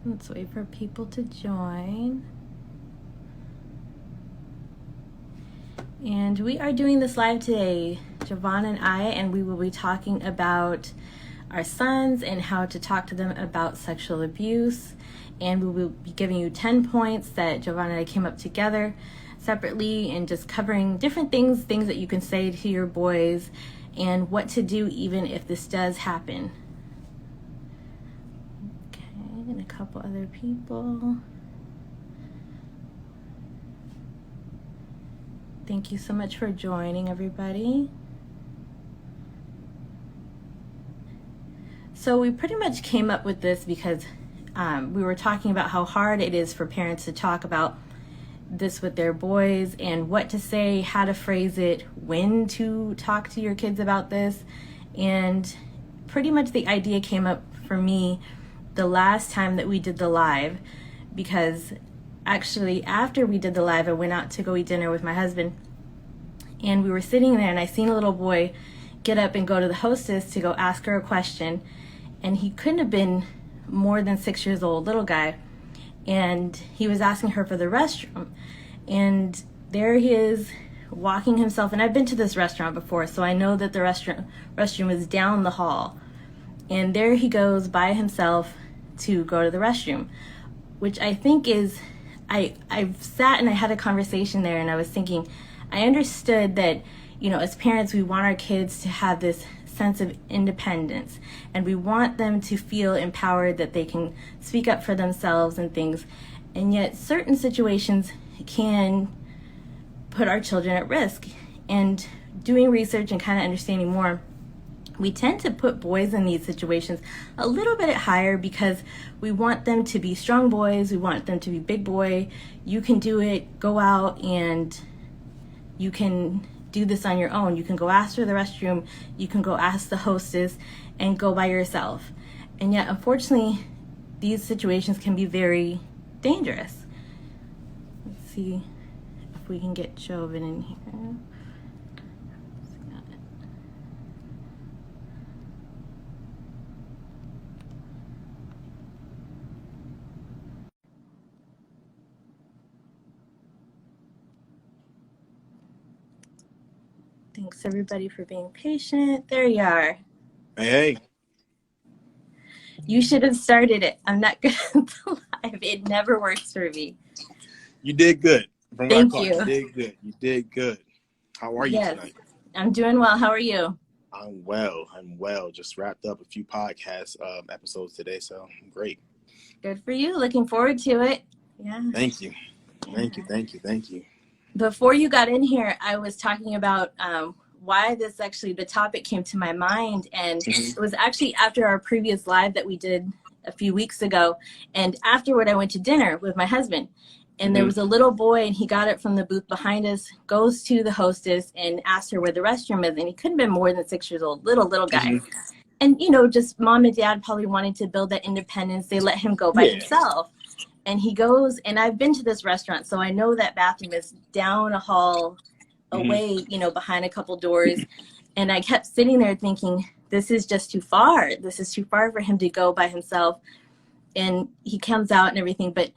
Let's wait for people to join. And we are doing this live today, Joevan and we will be talking about our sons and how to talk to them about sexual abuse. And we will be giving you 10 points that Joevan and I came up together separately and just covering different things that you can say to your boys and what to do even if this does happen. Okay, and a couple other people. Thank you so much for joining, everybody. So we pretty much came up with this because we were talking about how hard it is for parents to talk about this with their boys and what to say, how to phrase it, when to talk to your kids about this. And pretty much the idea came up for me the last time that we did the live, because actually after we did the live, I went out to go eat dinner with my husband, and we were sitting there and I seen a little boy get up and go to the hostess to go ask her a question, and he couldn't have been more than 6 years old, little guy, and he was asking her for the restroom. And there he is walking himself, and I've been to this restaurant before, so I know that the restroom is down the hall, and there he goes by himself to go to the restroom, which I think is, I've sat and I had a conversation there, and I was thinking, I understood that, you know, as parents, we want our kids to have this sense of independence, and we want them to feel empowered that they can speak up for themselves and things. And yet certain situations can put our children at risk. And doing research and kind of understanding more, we tend to put boys in these situations a little bit higher because we want them to be strong boys. We want them to be big boy. You can do it. Go out and you can do this on your own. You can go ask for the restroom. You can go ask the hostess and go by yourself. And yet, unfortunately, these situations can be very dangerous. Let's see if we can get Joevan in here. Thanks everybody for being patient. There you are. Hey. You should have started it. I'm not good at the live. It never works for me. You did good. From what I Thank caught, you. you did good. You did good. How are you tonight? I'm doing well. How are you? I'm well. Just wrapped up a few podcast episodes today, so I'm great. Good for you. Looking forward to it. Yeah. Thank you. Thank you. Before you got in here, I was talking about why the topic came to my mind. And it was actually after our previous live that we did a few weeks ago. And afterward, I went to dinner with my husband. And there was a little boy, and he got it from the booth behind us, goes to the hostess and asked her where the restroom is. And he couldn't have been more than 6 years old, little guy. And, you know, just mom and dad probably wanting to build that independence. They let him go by himself. And he goes, and I've been to this restaurant, so I know that bathroom is down a hall away, you know, behind a couple doors. And I kept sitting there thinking, this is just too far. This is too far for him to go by himself. And he comes out and everything. But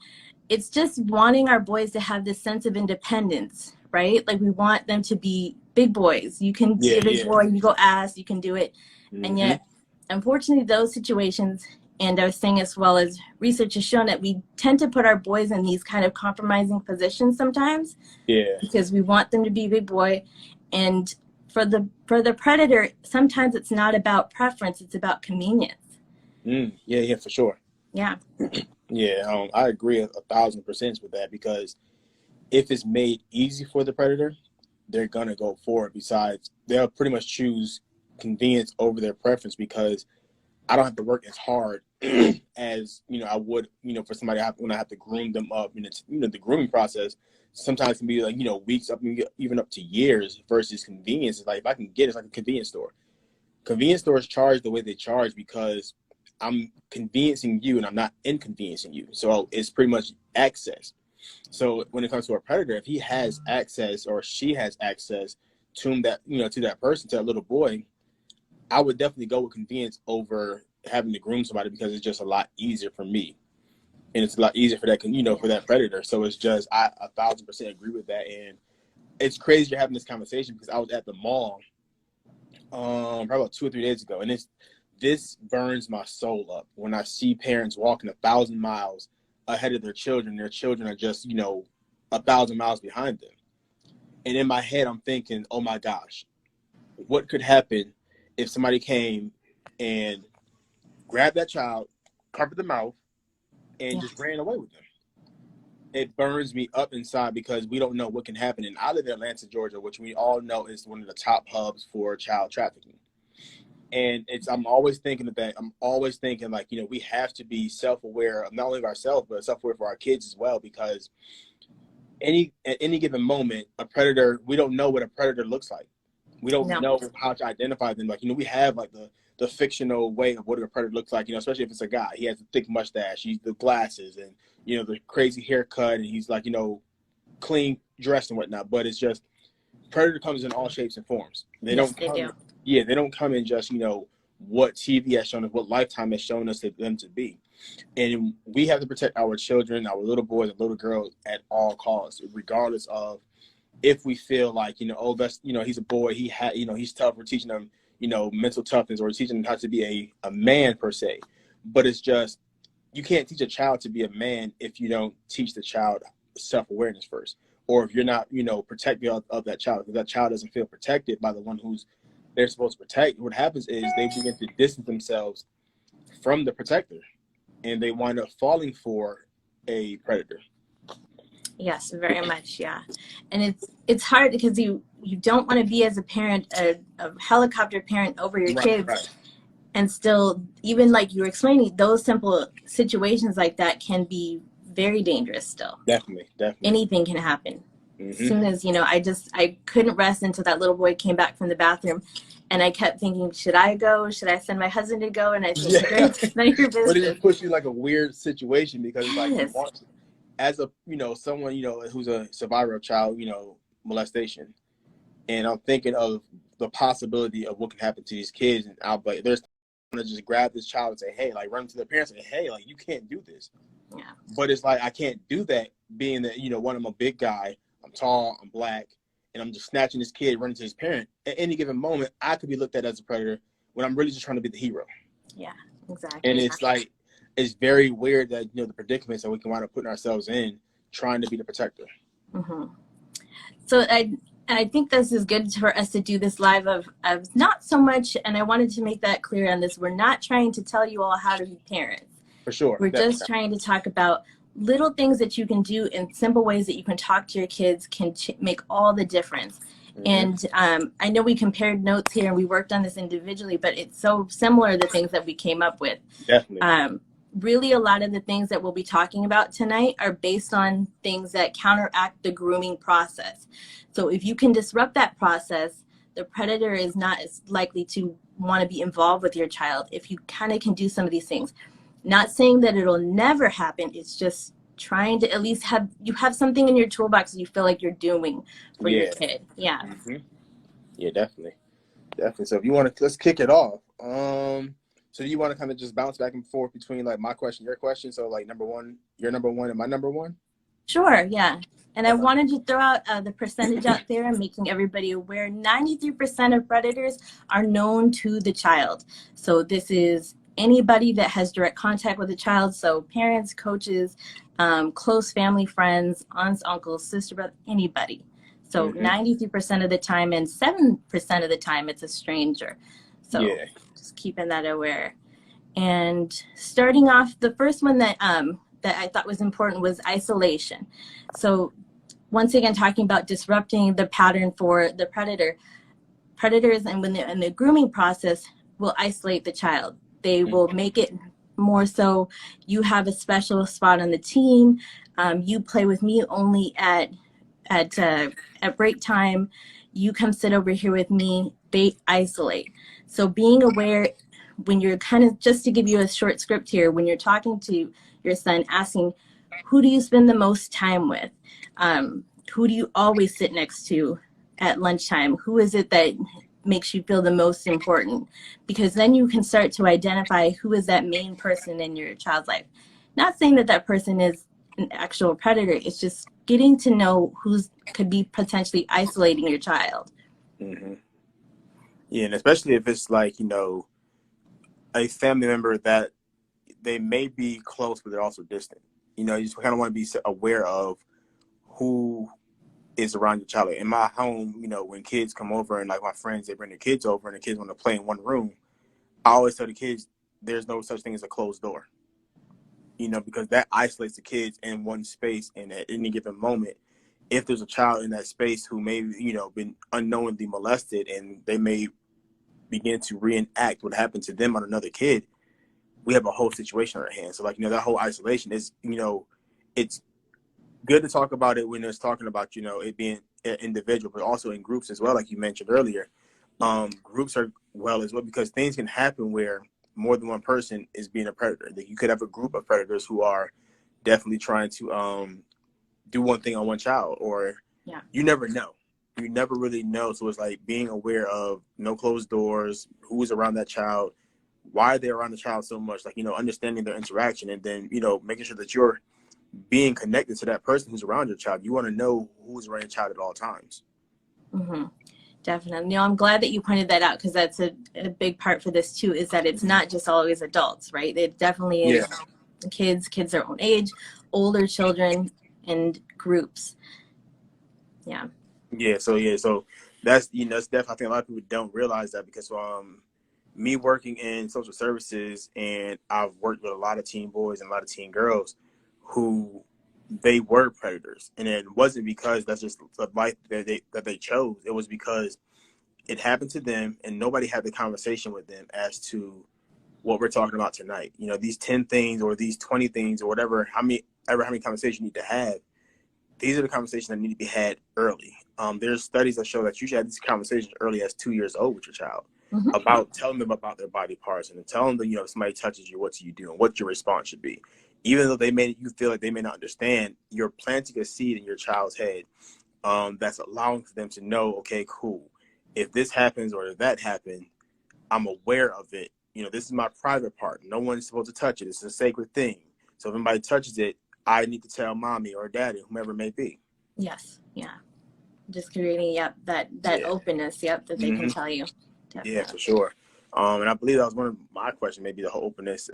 it's just wanting our boys to have this sense of independence, right? Like we want them to be big boys. You can be a big boy, you go ask, you can do it. And yet, unfortunately, those situations, and I was saying as well as research has shown that we tend to put our boys in these kind of compromising positions sometimes. Because we want them to be a big boy. And for the predator, sometimes it's not about preference, it's about convenience. Yeah, for sure. Yeah. I agree 1,000% with that, because if it's made easy for the predator, they're gonna go for it. Besides, they'll pretty much choose convenience over their preference, because I don't have to work as hard as, you know, I would, you know, for somebody when I have to groom them up. And it's, you know, the grooming process sometimes can be like, you know, weeks up, even up to years, versus convenience. It's like, if I can get it, it's like a convenience store. Convenience stores charge the way they charge because I'm conveniencing you and I'm not inconveniencing you. So it's pretty much access. So when it comes to a predator, if he has access or she has access to that, you know, to that person, to that little boy, I would definitely go with convenience over having to groom somebody, because it's just a lot easier for me. and it's a lot easier for that, for that predator. So it's just, I 1,000% agree with that. And it's crazy you're having this conversation because I was at the mall probably about 2 or 3 days ago, and this burns my soul up when I see parents walking 1,000 miles ahead of their children. Their children are just 1,000 miles behind them. And in my head, I'm thinking, oh my gosh, what could happen if somebody came and grabbed that child, covered the mouth, and just ran away with them? It burns me up inside because we don't know what can happen. And I live in Atlanta, Georgia, which we all know is one of the top hubs for child trafficking. And I'm always thinking like, we have to be self-aware of not only of ourselves, but self-aware for our kids as well, because at any given moment, we don't know what a predator looks like. We don't know how to identify them. Like, we have like the fictional way of what a predator looks like, especially if it's a guy. He has a thick mustache, the glasses, and, the crazy haircut, and he's like, clean dressed and whatnot. But it's just, predator comes in all shapes and forms. They don't come in just, what TV has shown us, what Lifetime has shown us them to be. And we have to protect our children, our little boys and little girls at all costs, regardless of if we feel like, that's, he's a boy, he's tough. We're teaching them, mental toughness, or teaching them how to be a man per se. But it's just, you can't teach a child to be a man if you don't teach the child self-awareness first. Or if you're not, protective of that child, because that child doesn't feel protected by the one who's they're supposed to protect. What happens is they begin to distance themselves from the protector, and they wind up falling for a predator. Yes, very much, yeah. And it's hard because you don't want to be, as a parent, a helicopter parent over your kids. Right. And still, even like you were explaining, those simple situations like that can be very dangerous still. Definitely. Anything can happen. Mm-hmm. As soon as, I couldn't rest until that little boy came back from the bathroom. And I kept thinking, should I go? Should I send my husband to go? And I said, it's none of your business. But it just puts you in like a weird situation, because it's like, you want to, as a, someone, who's a survivor of child, molestation. And I'm thinking of the possibility of what can happen to these kids. And I'll be like, there's to just grab this child and say, hey, like, run to their parents and say, hey, like, you can't do this. Yeah. But it's like, I can't do that, being that, one, I'm a big guy, I'm tall, I'm black, and I'm just snatching this kid, running to his parent. At any given moment, I could be looked at as a predator when I'm really just trying to be the hero. Yeah, exactly. And it's like, it's very weird that, the predicaments that we can wind up putting ourselves in, trying to be the protector. Mm-hmm. So I think this is good for us to do this live of not so much, and I wanted to make that clear on this, we're not trying to tell you all how to be parents. For sure. We're just trying to talk about little things that you can do in simple ways that you can talk to your kids can make all the difference. Mm-hmm. And I know we compared notes here and we worked on this individually, but it's so similar, the things that we came up with. Definitely. Really, a lot of the things that we'll be talking about tonight are based on things that counteract the grooming process. So if you can disrupt that process, the predator is not as likely to want to be involved with your child if you kind of can do some of these things. Not saying that it'll never happen. It's just trying to at least have something in your toolbox that you feel like you're doing for your kid. Yeah. Mm-hmm. Yeah, definitely. So if you want to, let's kick it off. So do you want to kind of just bounce back and forth between like my question, your question? So like number one, your number one, and my number one? Sure, yeah. And I wanted to throw out the percentage out there and making everybody aware. 93% of predators are known to the child. So this is anybody that has direct contact with a child. So parents, coaches, close family, friends, aunts, uncles, sister, brother, anybody. So 93% of the time, and 7% of the time it's a stranger. So just keeping that aware. And starting off, the first one that I thought was important was isolation. So once again, talking about disrupting the pattern for the predators, and when they're in the grooming process, will isolate the child. They will make it more so you have a special spot on the team. You play with me only at break time. You come sit over here with me. They isolate. So being aware when you're kind of, just to give you a short script here, when you're talking to your son, asking, who do you spend the most time with? Who do you always sit next to at lunchtime? Who is it that makes you feel the most important? Because then you can start to identify who is that main person in your child's life. Not saying that that person is an actual predator. It's just getting to know who's could be potentially isolating your child. Hmm. Yeah, and especially if it's like, a family member that they may be close, but they're also distant. You just kind of want to be aware of who is around your child. In my home, when kids come over and like my friends, they bring their kids over and the kids want to play in one room. I always tell the kids there's no such thing as a closed door. Because that isolates the kids in one space, and at any given moment, if there's a child in that space who may, been unknowingly molested and they may begin to reenact what happened to them on another kid, we have a whole situation on our hands. So like, that whole isolation is, it's good to talk about it when it's talking about, it being individual, but also in groups as well, like you mentioned earlier. Groups are well as well, because things can happen where more than one person is being a predator. That you could have a group of predators who are definitely trying to do one thing on one child, or Yeah. you never know. You never really know. So it's like being aware of no closed doors, who's around that child, why they're around the child so much, like, understanding their interaction, and then, making sure that you're being connected to that person who's around your child. You want to know who's around your child at all times. Mm-hmm. Definitely. I'm glad that you pointed that out, because that's a big part for this too, is that it's not just always adults, right? It definitely is kids their own age, older children, and groups. Yeah. So that's that's definitely, I think a lot of people don't realize that, because me working in social services, and I've worked with a lot of teen boys and a lot of teen girls who they were predators, and it wasn't because that's just the life that they chose. It was because it happened to them, and nobody had the conversation with them as to what we're talking about tonight. These 10 things or these 20 things or whatever, how many conversations you need to have. These are the conversations that need to be had early. There's studies that show that you should have these conversations early as 2 years old with your child, about telling them about their body parts, and telling them, if somebody touches you, what do you do and what your response should be. Even though you feel like they may not understand, you're planting a seed in your child's head, that's allowing for them to know, okay, cool. If this happens or if that happened, I'm aware of it. This is my private part. No one's supposed to touch it. It's a sacred thing. So if anybody touches it, I need to tell mommy or daddy, whomever it may be. Yes. Yeah. Just creating, that openness, that they can tell you. Definitely. Yeah, for sure. And I believe that was one of my questions, maybe the whole openness.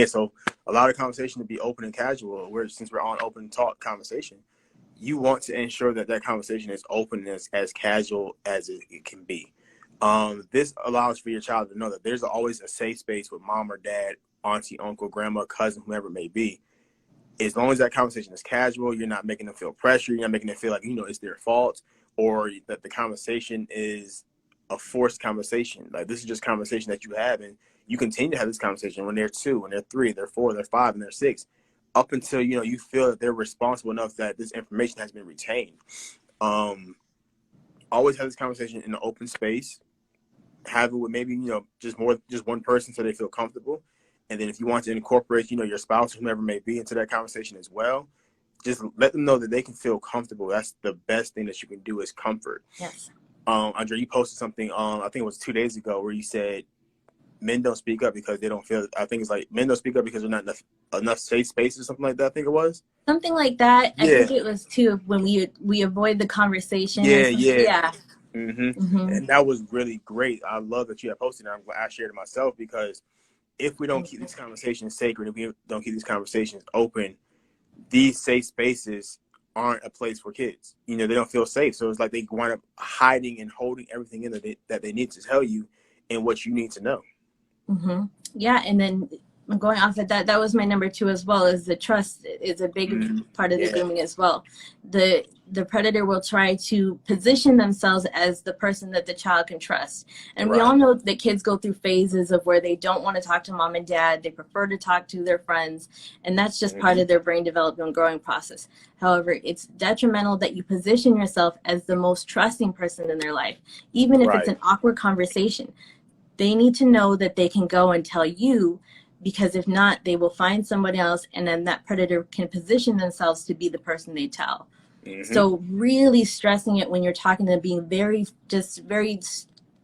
So a lot of conversation to be open and casual. Since we're on open talk conversation, you want to ensure that conversation is open, as casual as it can be. This allows for your child to know that there's always a safe space with mom or dad, auntie, uncle, grandma, cousin, whoever it may be. As long as that conversation is casual, you're not making them feel pressure. You're not making them feel like, it's their fault, or that the conversation is a forced conversation. Like, this is just conversation that you have, and you continue to have this conversation when they're 2, when they're 3, they're 4, they're 5, and they're 6, up until, you feel that they're responsible enough that this information has been retained. Always have this conversation in an open space. Have it with maybe, just one person, so they feel comfortable. And then if you want to incorporate, your spouse, whomever may be, into that conversation as well, just let them know that they can feel comfortable. That's the best thing that you can do, is comfort. Yes. Andrea, you posted something, I think it was 2 days ago, where you said men don't speak up because they don't feel, I think it's like men don't speak up because there's not enough safe spaces or something like that. I think it was. Something like that. Yeah. I think it was too, when we avoid the conversation. Yeah. And that was really great. I love that you had posted it. I'm glad I shared it myself, because if we don't keep these conversations sacred, if we don't keep these conversations open, these safe spaces aren't a place for kids. They don't feel safe. So it's like they wind up hiding and holding everything in that they need to tell you, and what you need to know. Yeah, and then going off of that was my number 2 as well, is the trust is a big part of the grooming as well. The predator will try to position themselves as the person that the child can trust. And we all know that kids go through phases of where they don't want to talk to mom and dad. They prefer to talk to their friends. And that's just part of their brain development and growing process. However, it's detrimental that you position yourself as the most trusting person in their life, even if it's an awkward conversation. They need to know that they can go and tell you, because if not, they will find somebody else, and then that predator can position themselves to be the person they tell. So really stressing it when you're talking to them, being very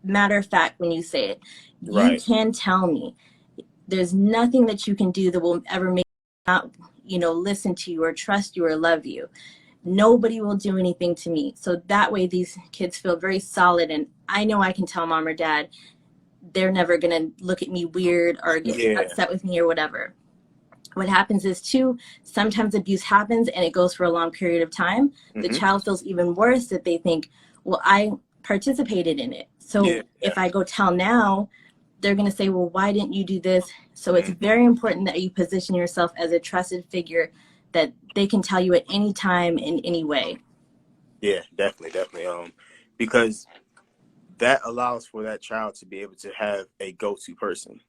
matter of fact when you say it. You can tell me. there's nothing that you can do that will ever make not, listen to you or trust you or love you. Nobody will do anything to me. So that way these kids feel very solid, and I know I can tell mom or dad they're never going to look at me weird or get upset with me or whatever. What happens is, too, sometimes abuse happens and it goes for a long period of time. The child feels even worse, that they think, well, I participated in it. So if I go tell now, they're going to say, well, why didn't you do this? So it's very important that you position yourself as a trusted figure that they can tell you at any time in any way. Yeah, definitely. Because that allows for that child to be able to have a go-to person.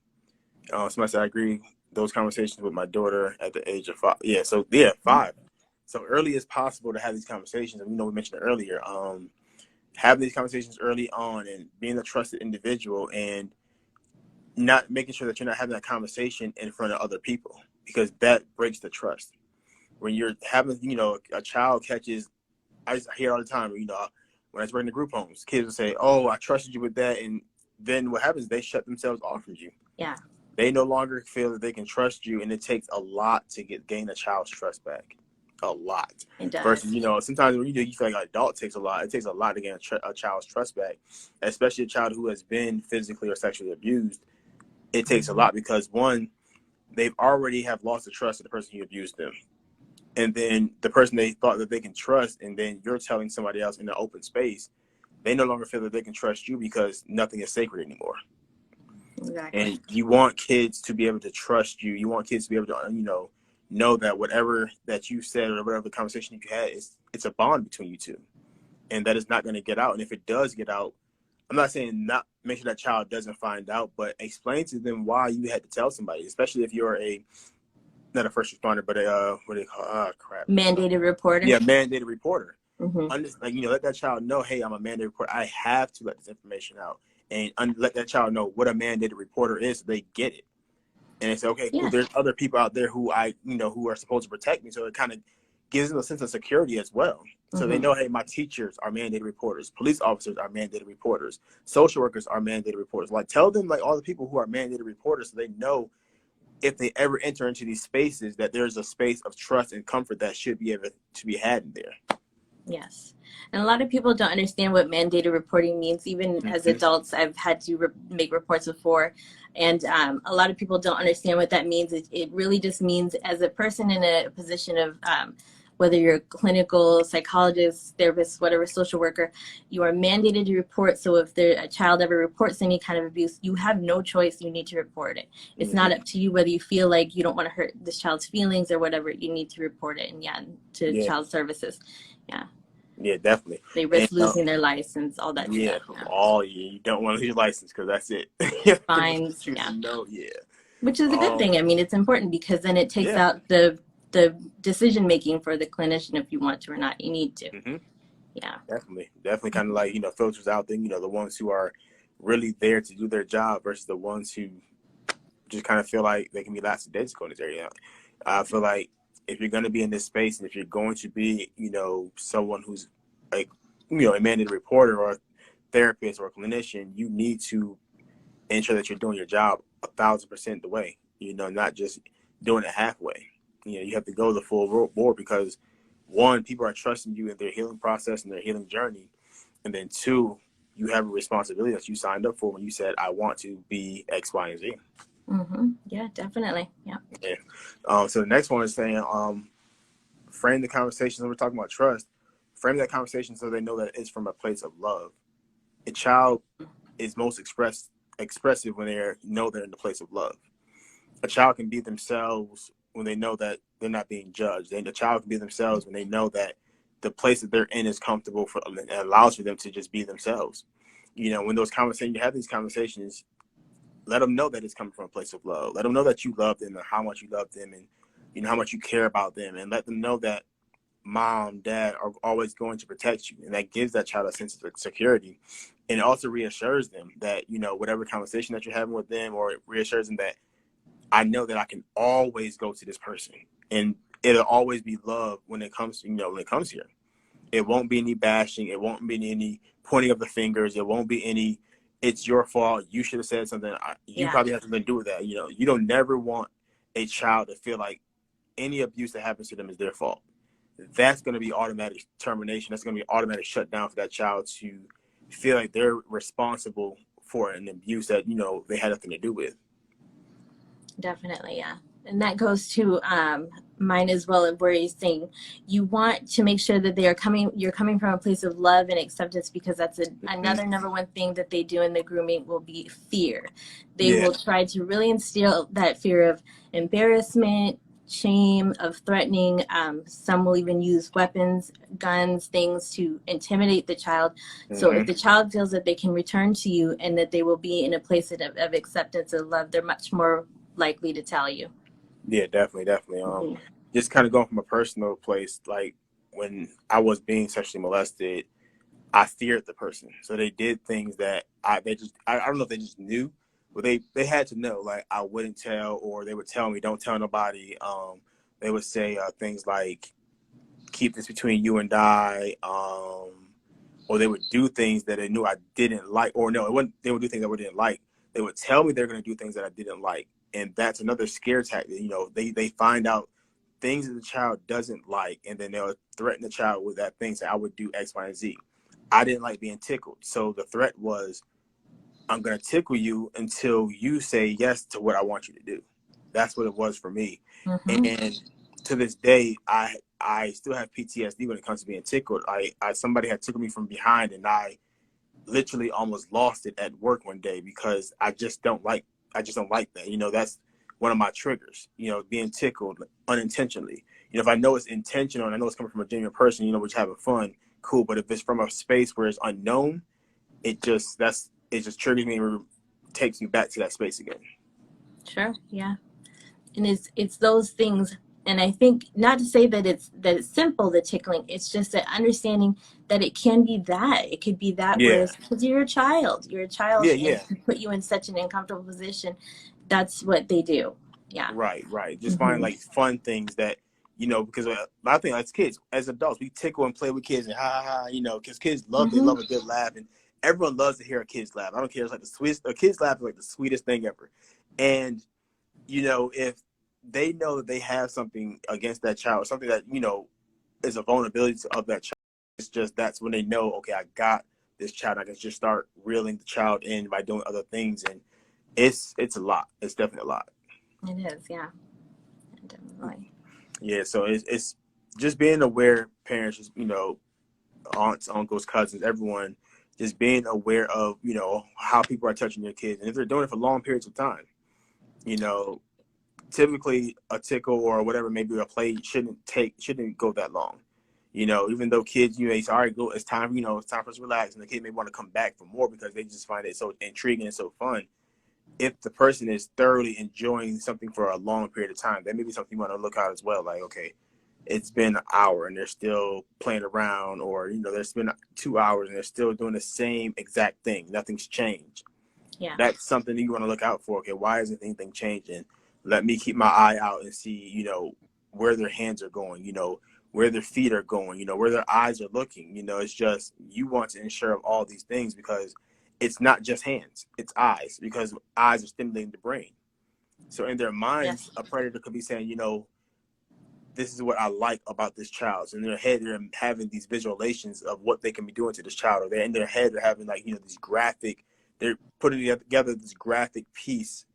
Somebody said, I agree. Those conversations with my daughter at the age of 5. Yeah, so 5. So early as possible to have these conversations. And we mentioned it earlier. Having these conversations early on and being a trusted individual, and not making sure that you're not having that conversation in front of other people, because that breaks the trust. When you're having, a child catches, I hear all the time, when I was working in group homes, kids will say, oh, I trusted you with that. And then what happens, they shut themselves off from you. Yeah. They no longer feel that they can trust you. And it takes a lot to gain a child's trust back. A lot. It does. Versus, sometimes when you feel like an adult takes a lot. It takes a lot to gain a child's trust back, especially a child who has been physically or sexually abused. It takes a lot because, one, they've already have lost the trust of the person who abused them. And then the person they thought that they can trust, and then you're telling somebody else in the open space, they no longer feel that they can trust you because nothing is sacred anymore. Exactly. And you want kids to be able to trust you. You want kids to be able to, know that whatever that you said or whatever conversation you had, it's a bond between you two. And that is not going to get out. And if it does get out, I'm not saying not make sure that child doesn't find out, but explain to them why you had to tell somebody, especially if you're not a first responder, but what do they call mandated reporter. Yeah, mandated reporter. Let that child know, hey, I'm a mandated reporter. I have to let this information out, and let that child know what a mandated reporter is, so they get it. And they say, okay, cool. There's other people out there who who are supposed to protect me, so it kind of gives them a sense of security as well. So they know, hey, my teachers are mandated reporters, police officers are mandated reporters, social workers are mandated reporters. Like, tell them all the people who are mandated reporters, so they know if they ever enter into these spaces that there's a space of trust and comfort that should be able to be had in there. Yes. And a lot of people don't understand what mandated reporting means. Even as adults, I've had to make reports before. And a lot of people don't understand what that means. It really just means, as a person in a position of whether you're a clinical psychologist, therapist, whatever, social worker, you are mandated to report. So if a child ever reports any kind of abuse, you have no choice. You need to report it. It's not up to you whether you feel like you don't want to hurt this child's feelings or whatever. You need to report it, and to child services. Yeah, definitely. They risk losing their license, all that stuff. You don't want to lose your license because that's it. Fines, which is a good thing. I mean, it's important because then it takes out the decision making for the clinician. If you want to or not, you need to. Definitely kind of like, filters out the ones who are really there to do their job versus the ones who just kind of feel like they can be lackadaisical in this area. I feel like if you're going to be in this space, and if you're going to be, someone who's like, a mandated reporter or a therapist or a clinician, you need to ensure that you're doing your job 1,000% the way, not just doing it halfway. You have to go the full bore because, one, people are trusting you in their healing process and their healing journey. And then two, you have a responsibility that you signed up for when you said, I want to be X, Y, and Z. Yeah, definitely. So the next one is saying, frame the conversation. When we're talking about trust, frame that conversation so they know that it's from a place of love. A child is most expressive when they're in the place of love. A child can be themselves when they know that they're not being judged. And a child can be themselves when they know that the place that they're in is comfortable for them and allows for them to just be themselves. When you have these conversations, let them know that it's coming from a place of love. Let them know that you love them and how much you love them, and how much you care about them, and let them know that mom, dad are always going to protect you. And that gives that child a sense of security. And it also reassures them that, whatever conversation that you're having with them, or it reassures them that I know that I can always go to this person, and it'll always be love when it comes here. It won't be any bashing. It won't be any pointing of the fingers. It won't be any it's your fault. You should have said something. You Yeah, probably have something to do with that. You know, you don't never want a child to feel like any abuse that happens to them is their fault. That's going to be automatic termination. That's going to be automatic shutdown for that child to feel like they're responsible for an abuse that, you know, they had nothing to do with. definitely. Yeah. And that goes to mine as well, of where you're saying you want to make sure that you're coming from a place of love and acceptance, because that's Mm-hmm. another number one thing that they do in the grooming will be fear. They Yeah. will try to really instill that fear of embarrassment, shame, of threatening. Some will even use weapons, guns, things to intimidate the child. So if Mm-hmm. the child feels that they can return to you and that they will be in a place of acceptance and love, they're much more likely to tell you. Yeah, definitely, definitely. Mhm. Just kind of going from a personal place, like when I was being sexually molested, I feared the person. So they did things that I don't know if they just knew, but they had to know. Like I wouldn't tell, or they would tell me, don't tell nobody. They would say things like, keep this between you and I. Or they would do things that they knew I didn't like, or no, it wasn't. They would do things that I didn't like. They would tell me they're going to do things that I didn't like, and that's another scare tactic. You know, they find out things that the child doesn't like, and then they'll threaten the child with that thing. Say, I would do X, Y, and Z. I didn't like being tickled, so the threat was, I'm going to tickle you until you say yes to what I want you to do. That's what it was for me. Mhm. And to this day, I still have PTSD when it comes to being tickled. Somebody had tickled me from behind, and I literally almost lost it at work one day because I just don't like that. You know, that's one of my triggers. You know, being tickled unintentionally. You know, if I know it's intentional and I know it's coming from a genuine person, you know, we're just having fun, cool. But if it's from a space where it's unknown, it just triggers me and takes me back to that space again. Sure. Yeah. And it's those things. And I think, not to say that it's simple, the tickling. It's just that understanding that it can be that. It could be that, Yeah, whereas because you're a child. You're a child, yeah, and yeah. to put you in such an uncomfortable position, that's what they do. Yeah. Right, right. Just find Hmm. like fun things that, you know, because I think as kids, as adults, we tickle and play with kids and ha ha ha, you know, because they Hmm. love a good laugh, and everyone loves to hear a kid's laugh. I don't care, it's like the sweetest, a kid's laugh is like the sweetest thing ever. And, you know, if they know that they have something against that child, something that, you know, is a vulnerability of that child, it's just that's when they know, okay, I got this child. I can just start reeling the child in by doing other things, and it's a lot. It's definitely a lot. It is. Yeah. Definitely. Yeah, so it's just being aware, parents, just, you know, aunts, uncles, cousins, everyone, just being aware of, you know, how people are touching their kids, and if they're doing it for long periods of time, you know, typically a tickle or whatever, maybe a play shouldn't go that long. You know, even though kids, you know, it's all right, go, it's time, you know, it's time for us to relax, and the kid may want to come back for more because they just find it so intriguing and so fun. If the person is thoroughly enjoying something for a long period of time, that may be something you want to look at as well. Like, okay, it's been an hour and they're still playing around, or, you know, there's been 2 hours and they're still doing the same exact thing. Nothing's changed. Yeah. That's something you want to look out for. Okay, why isn't anything changing? Let me keep my eye out and see, you know, where their hands are going, you know, where their feet are going, you know, where their eyes are looking. You know, it's just, you want to ensure of all these things because it's not just hands, it's eyes, because eyes are stimulating the brain. So in their minds, Yes. a predator could be saying, you know, this is what I like about this child. So in their head, they're having these visualizations of what they can be doing to this child, or they're in their head, they're having, like, you know, these graphic, they're putting together this graphic piece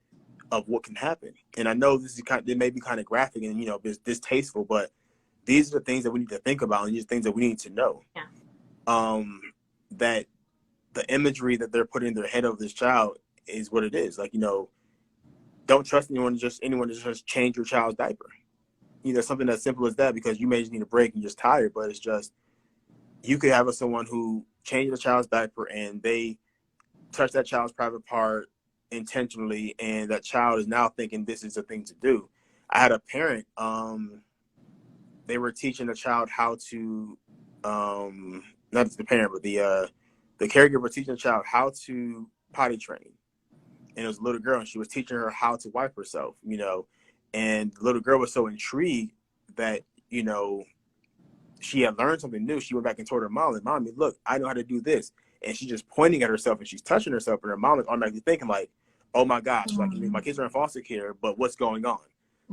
of what can happen. And I know this is it may be kind of graphic and, you know, it's distasteful, but these are the things that we need to think about, and these are things that we need to know. Yeah. Um, that the imagery that they're putting in their head of this child is what it is. Like, you know, don't trust anyone to just change your child's diaper. You know, something as simple as that, because you may just need a break and you're just tired, but it's just, you could have someone who changes a child's diaper and they touch that child's private part intentionally, and that child is now thinking this is a thing to do. I had a parent, they were teaching a child how to, not the parent, but the caregiver teaching the child how to potty train. And it was a little girl, and she was teaching her how to wipe herself, you know. And the little girl was so intrigued that, you know, she had learned something new. She went back and told her mom, like, Mommy, look, I know how to do this. and she's just pointing at herself and she's touching herself, and her mom is automatically thinking like, oh my gosh, like my kids are in foster care, but what's going on?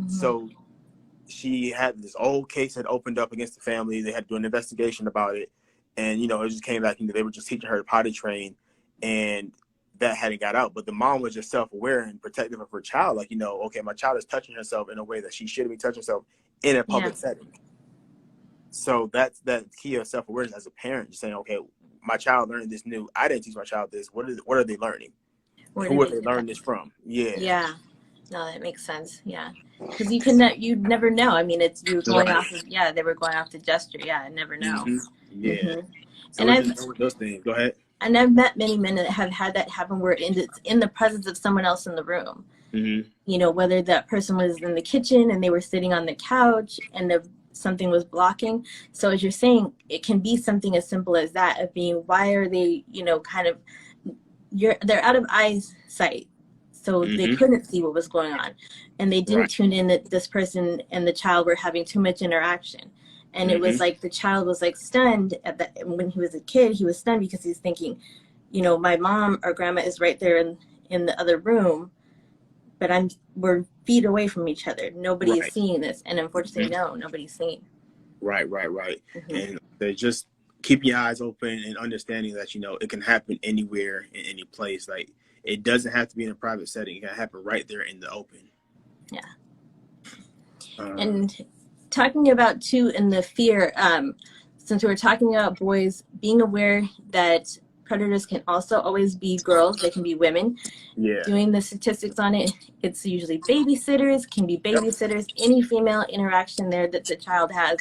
So she had this old case that opened up against the family. They had to do an investigation about it, and it just came back. They were just teaching her to potty train, and that hadn't got out. But the mom was just self-aware and protective of her child. Like, okay, my child is touching herself in a way that she shouldn't be touching herself in a public setting. So that's that key of self-awareness as a parent, just saying, okay, my child learned this new. I didn't teach my child this. What are they learning? Who are they learning this from? Yeah. No, that makes sense. Yeah. Because you'd never know. I mean, you're going off of, they were going off the gesture. Yeah, I never know. Yeah. So and I've just those things. Go ahead. And I've met many men that have had that happen where it's in the presence of someone else in the room. Whether that person was in the kitchen and they were sitting on the couch and something was blocking. So as you're saying, it can be something as simple as that, of being, why are they, kind of, they're out of eyesight. So they couldn't see what was going on. And they didn't tune in that this person and the child were having too much interaction. And it was like the child was like stunned at that. When he was a kid, he was stunned because he's thinking, my mom or grandma is right there in the other room, but we're feet away from each other. Nobody is seeing this. And unfortunately, no, nobody's seeing. Right. And they just keep your eyes open and understanding that, it can happen anywhere in any place. Like, it doesn't have to be in a private setting. It can happen right there in the open. Yeah. And talking about too, in the fear, since we were talking about boys, being aware that predators can also always be girls, they can be women. Doing the statistics on it, it's usually babysitters, any female interaction there that the child has.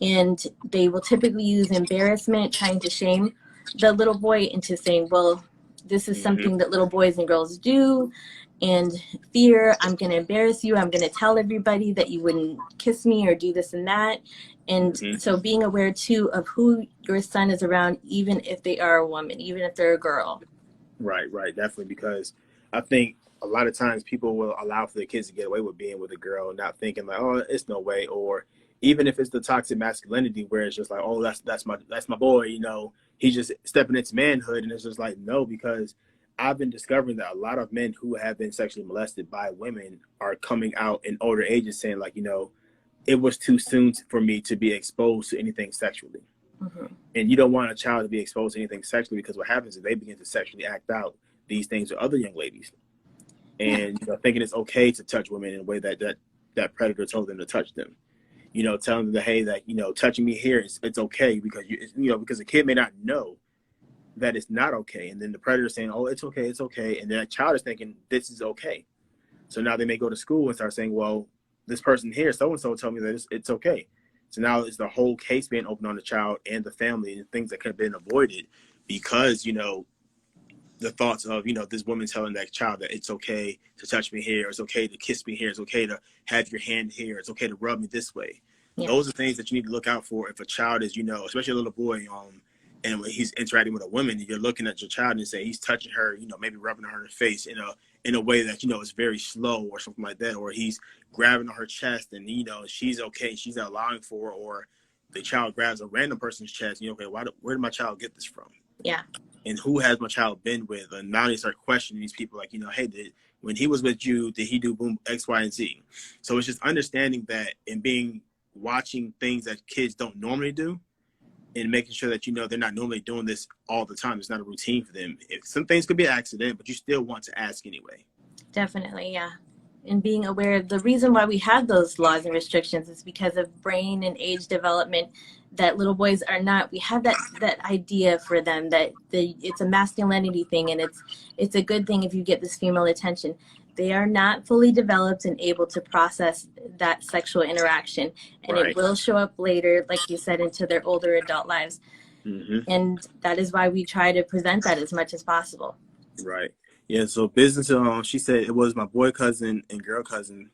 And they will typically use embarrassment, trying to shame the little boy into saying, well, this is something that little boys and girls do. And fear, I'm going to embarrass you. I'm going to tell everybody that you wouldn't kiss me or do this and that. And so being aware, too, of who your son is around, even if they are a woman, even if they're a girl. Right. Definitely. Because I think a lot of times people will allow for their kids to get away with being with a girl, not thinking like, oh, it's no way. Or even if it's the toxic masculinity where it's just like, oh, that's my boy, he's just stepping into manhood. And it's just like, no, because I've been discovering that a lot of men who have been sexually molested by women are coming out in older ages saying like, it was too soon for me to be exposed to anything sexually. And you don't want a child to be exposed to anything sexually, because what happens is they begin to sexually act out these things with other young ladies. And thinking it's okay to touch women in a way that predator told them to touch them. Telling them that, hey, that, touching me here, it's okay, because because a kid may not know that it's not okay. And then the predator saying, oh, it's okay. And that child is thinking this is okay. So now they may go to school and start saying, well, this person here, so-and-so told me that it's okay. So now it's the whole case being opened on the child and the family, and things that could have been avoided because, the thoughts of, this woman telling that child that it's okay to touch me here, it's okay to kiss me here, it's okay to have your hand here, it's okay to rub me this way. Those are things that you need to look out for if a child is, especially a little boy, and when he's interacting with a woman, you're looking at your child and say he's touching her, maybe rubbing her in the face in a way that, is very slow or something like that, or he's grabbing on her chest and, she's okay, she's not allowing for, or the child grabs a random person's chest, okay, where did my child get this from? Yeah. And who has my child been with? And now they start questioning these people like, hey, when he was with you, did he do boom X, Y, and Z? So it's just understanding that and watching things that kids don't normally do, and making sure that, they're not normally doing this all the time. It's not a routine for them. Some things could be an accident, but you still want to ask anyway. Definitely, yeah. And being aware, the reason why we have those laws and restrictions is because of brain and age development, that little boys are not, we have that idea for them that it's a masculinity thing, and it's a good thing if you get this female attention. They are not fully developed and able to process that sexual interaction, and it will show up later, like you said, into their older adult lives. And that is why we try to present that as much as possible. Right. Yeah, so business, she said it was my boy cousin and girl cousin.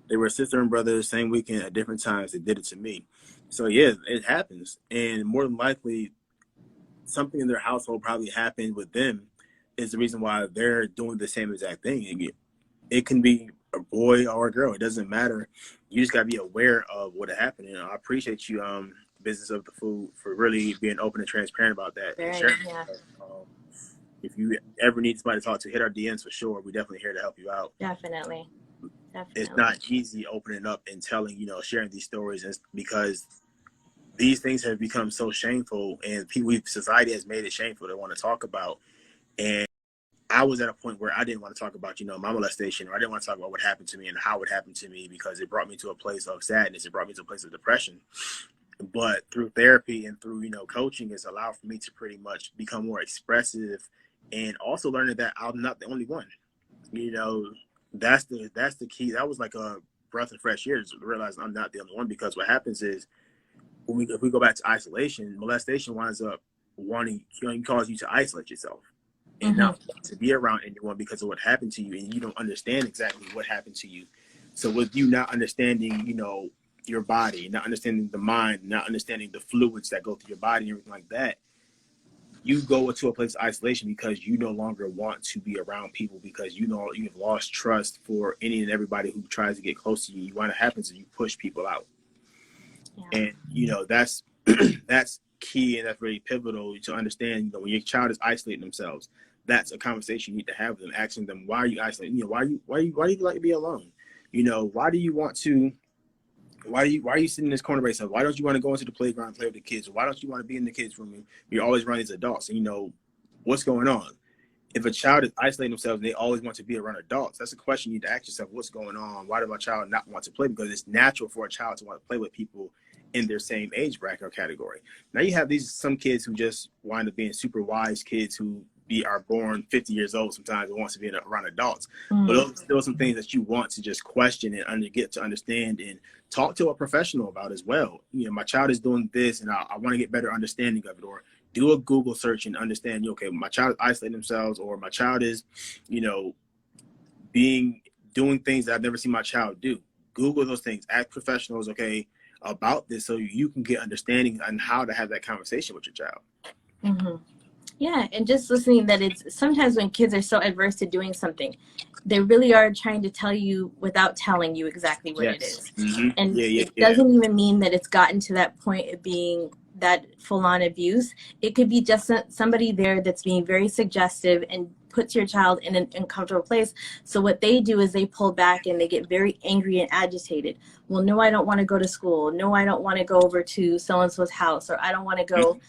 They were sister and brother, same weekend at different times. They did it to me. So, yeah, it happens. And more than likely, something in their household probably happened with them is the reason why they're doing the same exact thing. It can be a boy or a girl. It doesn't matter. You just got to be aware of what happened. I appreciate you business of the food, for really being open and transparent about that. And Very, sharing. yeah, If you ever need somebody to talk to, hit our DMs for sure. We're definitely here to help you out. definitely, It's definitely. not easy opening up and telling, sharing these stories, because these things have become so shameful, and society has made it shameful to want to talk about. And I was at a point where I didn't want to talk about, my molestation, or I didn't want to talk about what happened to me and how it happened to me, because it brought me to a place of sadness. It brought me to a place of depression. But through therapy and through, coaching, has allowed for me to pretty much become more expressive, and also learning that I'm not the only one. You know, that's the key. That was like a breath of fresh air, to realize I'm not the only one, because what happens is, if we go back to isolation, molestation winds up wanting, cause you to isolate yourself and Mm-hmm. not want to be around anyone because of what happened to you, and you don't understand exactly what happened to you. So with you not understanding, your body, not understanding the mind, not understanding the fluids that go through your body and everything like that, you go into a place of isolation because you no longer want to be around people, because you've lost trust for any and everybody who tries to get close to you. What happens is you push people out. Yeah. And that's that's key, and that's very pivotal to understand. When your child is isolating themselves, that's a conversation you need to have with them, asking them, why are you isolating? Why do you like to be alone? Why do you want to? Why are you sitting in this corner by yourself? Why don't you want to go into the playground and play with the kids? Why don't you want to be in the kids' room? You're always around these adults, and what's going on. If a child is isolating themselves and they always want to be around adults, that's a question you need to ask yourself: what's going on? Why does my child not want to play? Because it's natural for a child to want to play with people in their same age bracket or category. Now you have some kids who just wind up being super wise kids who are born 50 years old sometimes and wants to be around adults. Mm-hmm. But those are still some things that you want to just question and get to understand, and talk to a professional about as well. My child is doing this, and I want to get better understanding of it. Or do a Google search and understand, okay, my child is isolating themselves, or my child is, doing things that I've never seen my child do. Google those things, ask professionals, okay, about this, so you can get understanding on how to have that conversation with your child. Mm-hmm. Yeah, and just listening that it's sometimes when kids are so adverse to doing something, they really are trying to tell you without telling you exactly what it is. Mm-hmm. And Yeah. it doesn't even mean that it's gotten to that point of being that full-on abuse. It could be just somebody there that's being very suggestive and puts your child in an uncomfortable place. So what they do is they pull back and they get very angry and agitated. Well, no, I don't want to go to school. No, I don't want to go over to so-and-so's house, or I don't want to go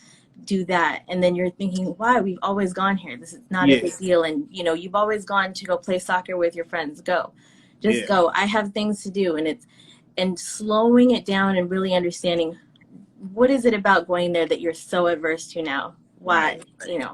do that. And then you're thinking, why? We've always gone here. This is not a big deal. And you've always gone to go play soccer with your friends. Go, just go. I have things to do. And slowing it down and really understanding, what is it about going there that you're so averse to now? Why? Right.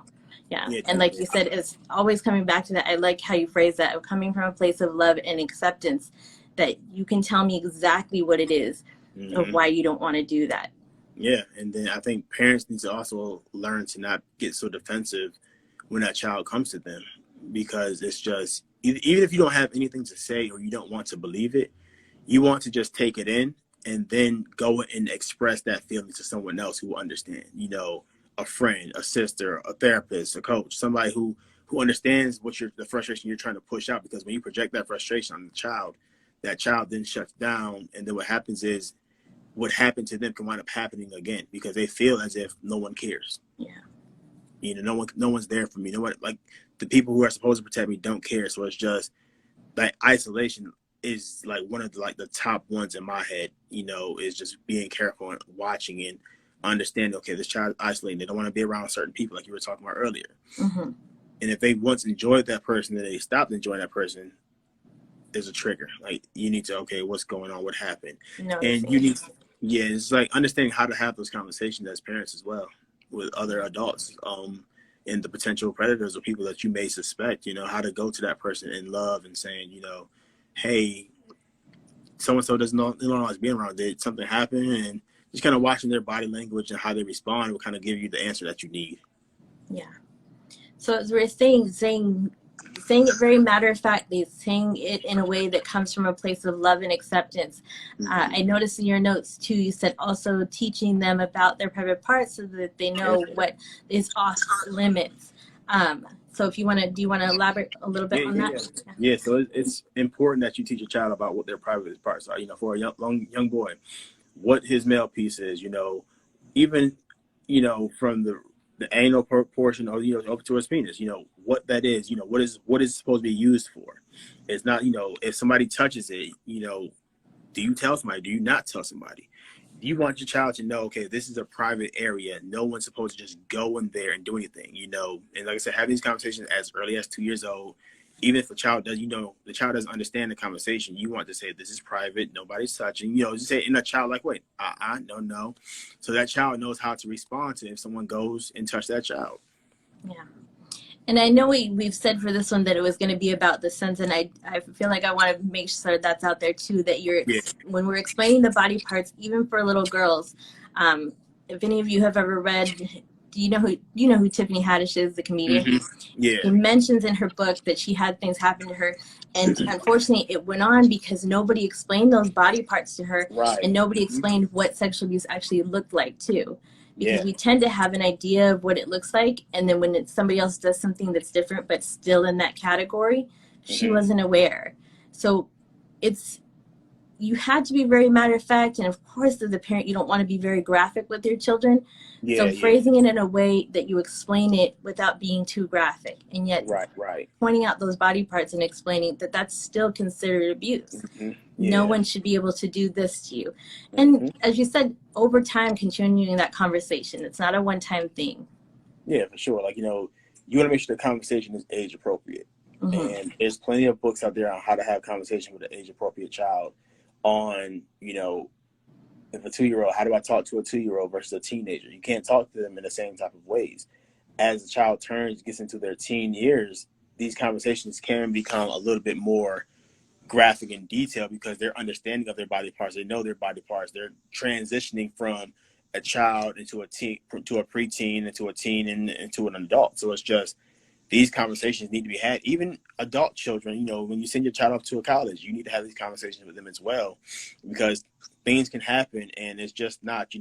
Yeah. And like you said, it's always coming back to that. I like how you phrase that, of coming from a place of love and acceptance, that you can tell me exactly what it is, mm-hmm. of why you don't want to do that. Yeah, and then I think parents need to also learn to not get so defensive when that child comes to them, because it's just, even if you don't have anything to say or you don't want to believe it, you want to just take it in and then go and express that feeling to someone else who will understand. A friend, a sister, a therapist, a coach, somebody who understands the frustration you're trying to push out. Because when you project that frustration on the child, that child then shuts down, and then what happens is, what happened to them can wind up happening again, because they feel as if no one cares. Yeah. No one's there for me. No one, like, the people who are supposed to protect me don't care. So it's just like isolation is like one of the top ones in my head. Is just being careful and watching and understanding. Okay, this child is isolating. They don't want to be around certain people, like you were talking about earlier. Mm-hmm. And if they once enjoyed that person, and they stopped enjoying that person, there's a trigger. Like, you need to, okay, what's going on? What happened? And you need. Yeah, it's like understanding how to have those conversations as parents as well with other adults, and the potential predators or people that you may suspect. How to go to that person in love and saying, hey, so and so doesn't know, they don't always be around. Did something happen? And just kind of watching their body language and how they respond will kind of give you the answer that you need. Yeah. So as we're saying it very matter-of-factly, saying it in a way that comes from a place of love and acceptance. Mm-hmm. I noticed in your notes too, you said also teaching them about their private parts so that they know what is off limits. So if you want to, do you want to elaborate a little bit on that? Yeah. So it's important that you teach a child about what their private parts are. For a young boy, what his male piece is, even, from the anal portion, or up to his penis, what that is, what is supposed to be used for. It's not, if somebody touches it, do you tell somebody? Do you not tell somebody? You want your child to know, okay, this is a private area. No one's supposed to just go in there and do anything, And like I said, having these conversations as early as 2 years old, even if the child does, the child doesn't understand the conversation, you want to say, this is private, nobody's touching, just say it in a childlike way, no, no. So that child knows how to respond to if someone goes and touch that child. Yeah. And I know we've said for this one that it was going to be about the sense, and I feel like I want to make sure that's out there too, that Yeah. when we're explaining the body parts, even for little girls, if any of you have ever read, do you know who Tiffany Haddish is, the comedian? Mm-hmm. Yeah. It mentions in her book that she had things happen to her, and unfortunately it went on because nobody explained those body parts to her, Right. and nobody explained what sexual abuse actually looked like too. Because Yeah. we tend to have an idea of what it looks like, and then when somebody else does something that's different but still in that category, she wasn't aware. So you had to be very matter of fact, and of course as a parent you don't want to be very graphic with your children. Yeah. So Yeah. phrasing it in a way that you explain it without being too graphic, and yet Right. pointing out those body parts and explaining that that's still considered abuse. Mm-hmm. Yeah. No one should be able to do this to you. And as you said, over time, continuing that conversation. It's not a one-time thing. Yeah, for sure. Like, you want to make sure the conversation is age appropriate. And there's plenty of books out there on how to have conversation with an age appropriate child on, if a 2-year-old, how do I talk to a 2-year-old versus a teenager? You can't talk to them in the same type of ways. As the child gets into their teen years, these conversations can become a little bit more graphic and detailed because their understanding of their body parts, they know their body parts. They're transitioning from a child into a teen, to a preteen, into a teen, and into an adult. So it's just, these conversations need to be had. Even adult children, when you send your child off to a college, you need to have these conversations with them as well, because things can happen, and it's just not,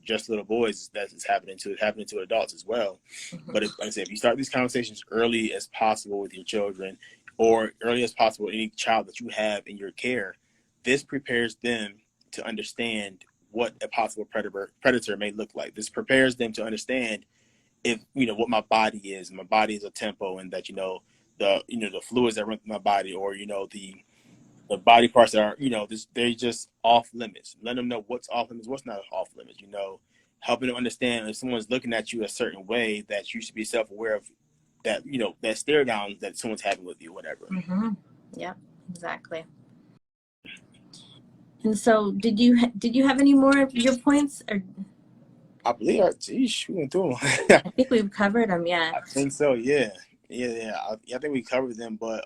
just little boys that it's happening to. It's happening to adults as well. But like I said, if you start these conversations early as possible with your children, or early as possible any child that you have in your care, this prepares them to understand what a possible predator may look like. This prepares them to understand if what my body is. My body is a tempo, and that the fluids that run through my body, or the body parts that are they're just off limits. Let them know what's off limits, what's not off limits. Helping them understand if someone's looking at you a certain way, that you should be self-aware of that. That stare down that someone's having with you, whatever. Yeah, exactly. And so, did you have any more of your points? Or I believe we went through them. I think we've covered them. Yeah, I think so. Yeah. I think we covered them, but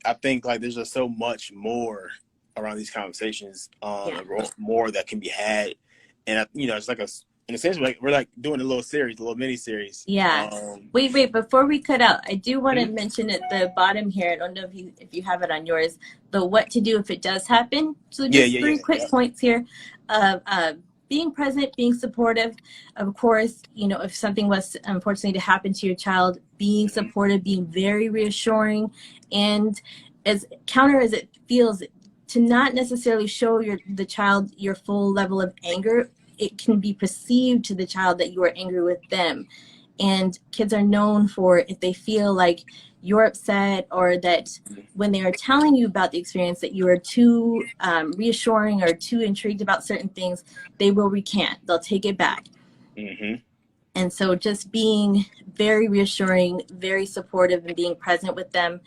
I think like there's just so much more around these conversations, more that can be had, and it's like in a sense, we're like doing a little mini series. Yeah. Wait, before we cut out, I do want to mention at the bottom here, I don't know if you have it on yours, the what to do if it does happen. So just three quick points here of being present, being supportive. Of course, if something was unfortunately to happen to your child, being supportive, being very reassuring, and as counter as it feels, to not necessarily show the child your full level of anger. It can be perceived to the child that you are angry with them. And kids are known for, if they feel like you're upset, or that when they are telling you about the experience that you are too reassuring or too intrigued about certain things, they will recant. They'll take it back. And so just being very reassuring, very supportive, and being present with them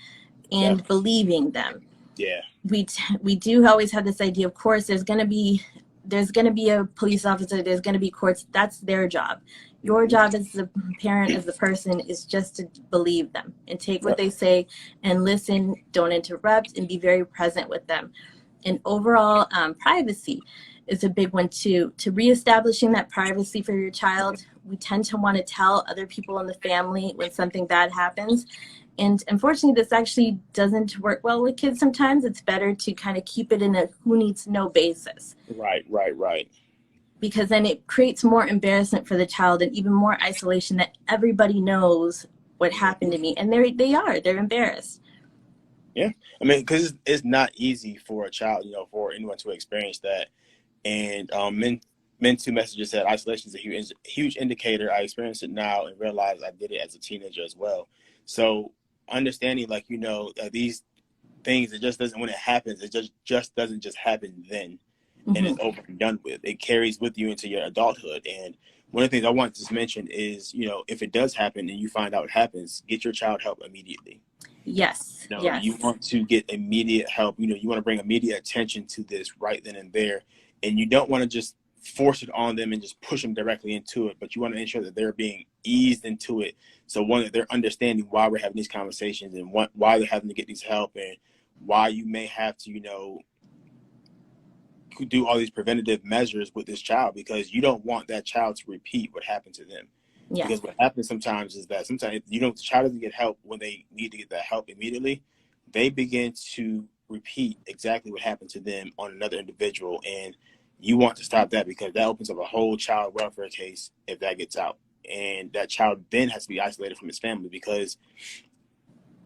and believing them. Yeah. We do always have this idea, of course, there's going to be a police officer, there's going to be courts. That's their job. Your job as the parent, as the person, is just to believe them and take what they say and listen, don't interrupt, and be very present with them. And overall, privacy is a big one too. To reestablishing that privacy for your child, we tend to want to tell other people in the family when something bad happens. And unfortunately, this actually doesn't work well with kids sometimes. It's better to kind of keep it in a who needs to know basis. Right. Because then it creates more embarrassment for the child and even more isolation, that everybody knows what happened to me. And they're embarrassed. Yeah. I mean, because it's not easy for a child, for anyone to experience that. And mentoo messages said isolation is a huge indicator. I experience it now and realize I did it as a teenager as well. So understanding, like, these things, it just doesn't, when it happens, it just doesn't just happen then and it's over and done with. It carries with you into your adulthood. And one of the things I want to mention is, if it does happen and you find out it happens, get your child help immediately. Yes. Yes. You want to get immediate help. You want to bring immediate attention to this right then and there. And you don't want to just force it on them and just push them directly into it, but you want to ensure that they're being eased into it. So one, that they're understanding why we're having these conversations and why they're having to get these help and why you may have to, do all these preventative measures with this child, because you don't want that child to repeat what happened to them. Yes. Because what happens sometimes is that sometimes, the child doesn't get help when they need to get that help immediately. They begin to repeat exactly what happened to them on another individual. And you want to stop that, because that opens up a whole child welfare case if that gets out. And that child then has to be isolated from his family, because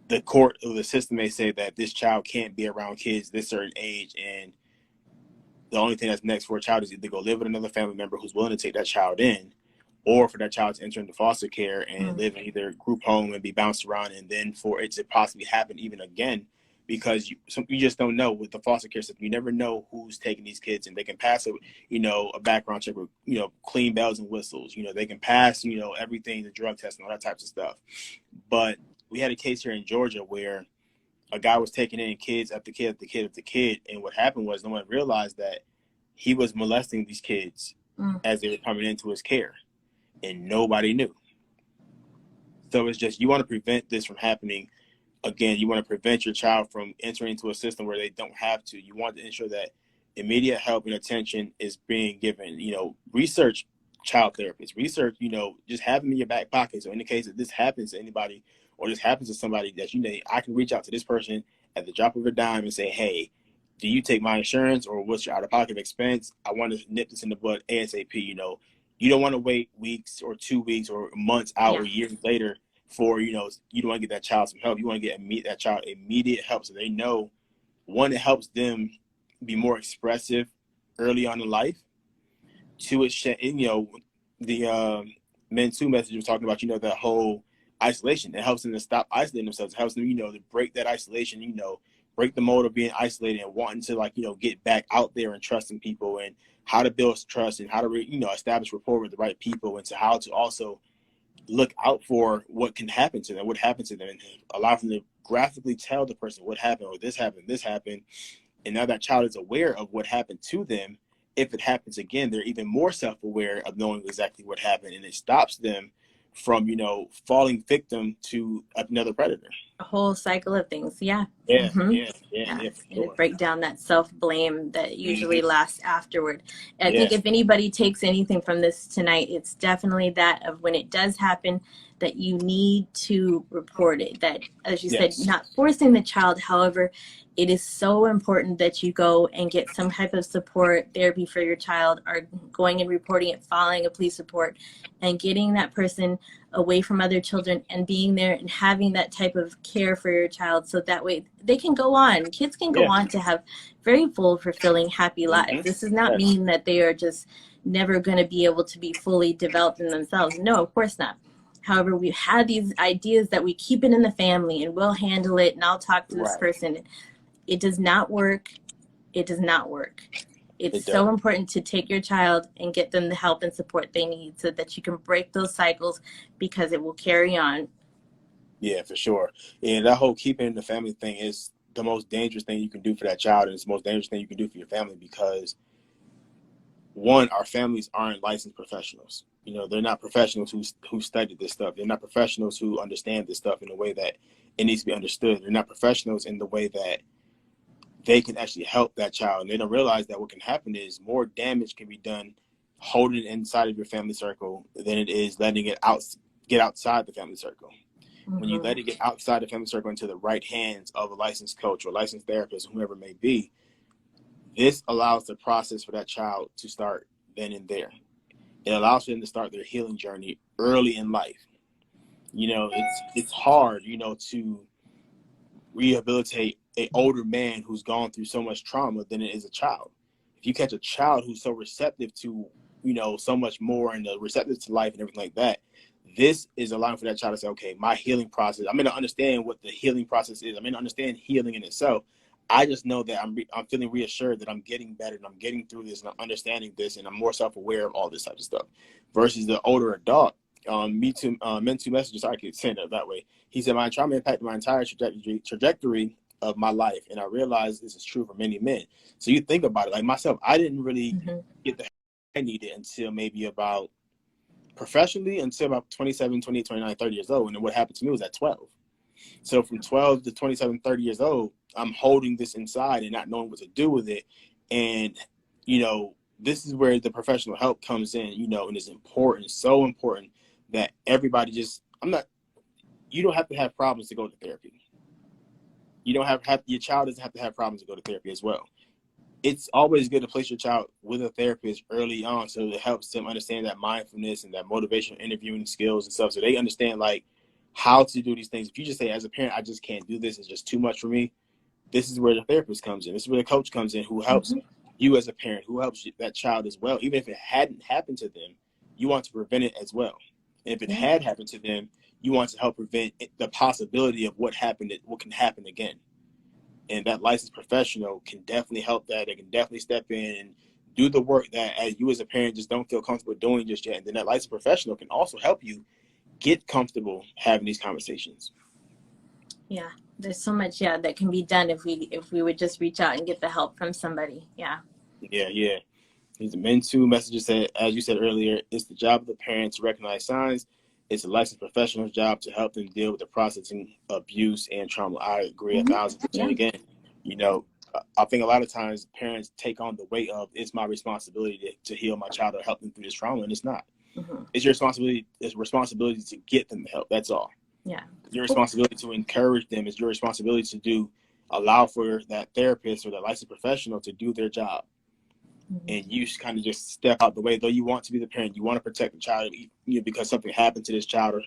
the court or the system may say that this child can't be around kids this certain age, and the only thing that's next for a child is either go live with another family member who's willing to take that child in, or for that child to enter into foster care and live in either group home and be bounced around, and then for it to possibly happen even again, because you just don't know with the foster care system. You never know who's taking these kids, and they can pass a background check with clean bells and whistles. They can pass everything, the drug test and all that types of stuff. But we had a case here in Georgia where a guy was taking in kids after kid after kid after kid, and what happened was no one realized that he was molesting these kids as they were coming into his care, and nobody knew. So it's just, you want to prevent this from happening again. You want to prevent your child from entering into a system where they don't have to. You want to ensure that immediate help and attention is being given. Research child therapists, research, just have them in your back pocket. So in the case that this happens to anybody, or this happens to somebody that I can reach out to this person at the drop of a dime and say, hey, do you take my insurance, or what's your out-of-pocket expense? I want to nip this in the bud ASAP. You don't want to wait weeks or 2 weeks or months out or years later for, you don't want to get that child some help. You want to get that child immediate help, so they know, one, it helps them be more expressive early on in life. Two, the mentoo message was talking about, that whole isolation. It helps them to stop isolating themselves. It helps them, to break that isolation, break the mode of being isolated and wanting to get back out there and trusting people, and how to build trust, and how to establish rapport with the right people, and to how to also look out for what can happen to them, and allow them to graphically tell the person what happened, or this happened. And now that child is aware of what happened to them. If it happens again, they're even more self-aware of knowing exactly what happened, and it stops them from, falling victim to another predator. A whole cycle of things. Yeah. Yeah, For sure. And break down that self-blame that usually lasts afterward. I think if anybody takes anything from this tonight, it's definitely that of when it does happen, that you need to report it. That, as you said, not forcing the child. However, it is so important that you go and get some type of support, therapy for your child, or going and reporting it, filing a police report, and getting that person away from other children and being there and having that type of care for your child, so that way they can go on. Kids can go on to have very full, fulfilling, happy lives. This does not mean that they are just never going to be able to be fully developed in themselves. No, of course not. However, we have these ideas that we keep it in the family and we'll handle it, and I'll talk to this person. It does not work. It does not work. It's so important to take your child and get them the help and support they need, so that you can break those cycles, because it will carry on. Yeah, for sure. And that whole keeping in the family thing is the most dangerous thing you can do for that child, and it's the most dangerous thing you can do for your family, because one, our families aren't licensed professionals. They're not professionals who studied this stuff. They're not professionals who understand this stuff in the way that it needs to be understood. They're not professionals in the way that they can actually help that child. And they don't realize that what can happen is more damage can be done holding it inside of your family circle than it is letting it get outside the family circle. When you let it get outside the family circle into the right hands of a licensed coach or licensed therapist, whoever it may be, this allows the process for that child to start then and there. It allows them to start their healing journey early in life. It's hard, to rehabilitate an older man who's gone through so much trauma than it is a child. If you catch a child who's so receptive to so much more and receptive to life and everything like that. This is allowing for that child to say, okay, my healing process, I may not understand what the healing process is. I may not understand healing in itself. I just know that I'm feeling reassured that I'm getting better and I'm getting through this and I'm understanding this and I'm more self-aware of all this type of stuff. Versus the older adult, mentoo messages, I could send it that way. He said, my trauma impacted my entire trajectory of my life. And I realized this is true for many men. So you think about it, like myself, I didn't really get the help I needed until maybe about professionally until about 27, 28, 29, 30 years old. And then what happened to me was at 12. So from 12 to 27, 30 years old, I'm holding this inside and not knowing what to do with it. And, this is where the professional help comes in, and it's important, so important that everybody you don't have to have problems to go to therapy. You don't have your child doesn't have to have problems to go to therapy as well. It's always good to place your child with a therapist early on so it helps them understand that mindfulness and that motivational interviewing skills and stuff so they understand like how to do these things. If you just say as a parent, I just can't do this, it's just too much for me, this is where the therapist comes in. This is where the coach comes in who helps you as a parent, who helps that child as well. Even if it hadn't happened to them, you want to prevent it as well. And if it had happened to them, you want to help prevent the possibility of what can happen again. And that licensed professional can definitely help that. They can definitely step in and do the work that as you as a parent just don't feel comfortable doing just yet. And then that licensed professional can also help you get comfortable having these conversations. Yeah, there's so much, that can be done if we would just reach out and get the help from somebody. Yeah. These mentoo messages said, as you said earlier, it's the job of the parent to recognize signs. It's a licensed professional's job to help them deal with the processing abuse and trauma. I agree 1,000%. Again, I think a lot of times parents take on the weight of it's my responsibility to heal my child or help them through this trauma, and it's not. It's your responsibility. It's responsibility to get them the help. That's all. Yeah. It's your responsibility to encourage them. It's your responsibility to allow for that therapist or that licensed professional to do their job. And you kind of just step out the way, though you want to be the parent, you want to protect the child, because something happened to this child or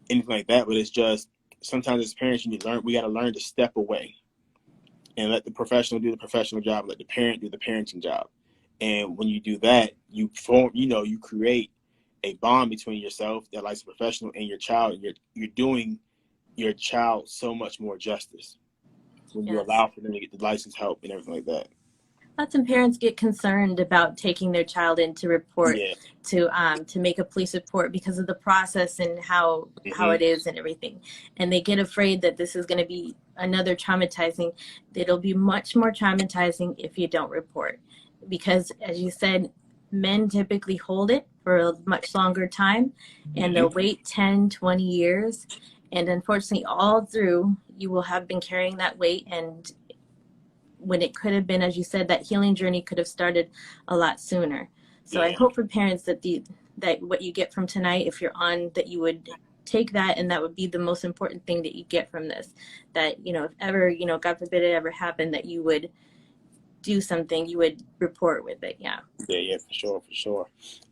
anything like that. But it's just sometimes as parents, we got to learn to step away and let the professional do the professional job, let the parent do the parenting job. And when you do that, you create a bond between yourself, that licensed professional, and your child. And you're doing your child so much more justice when you allow for them to get the license help and everything like that. Lots of parents get concerned about taking their child in to report to make a police report because of the process and how it is and everything, and they get afraid that this is going to be another traumatizing. It'll be much more traumatizing if you don't report, because as you said, men typically hold it for a much longer time, and they'll wait 10, 20 years, and unfortunately all through you will have been carrying that weight, and when it could have been, as you said, that healing journey could have started a lot sooner. So I hope for parents that what you get from tonight, if you're on, that you would take that, and that would be the most important thing that you get from this. That, if ever, God forbid it ever happened, that you would do something, you would report with it. Yeah, for sure.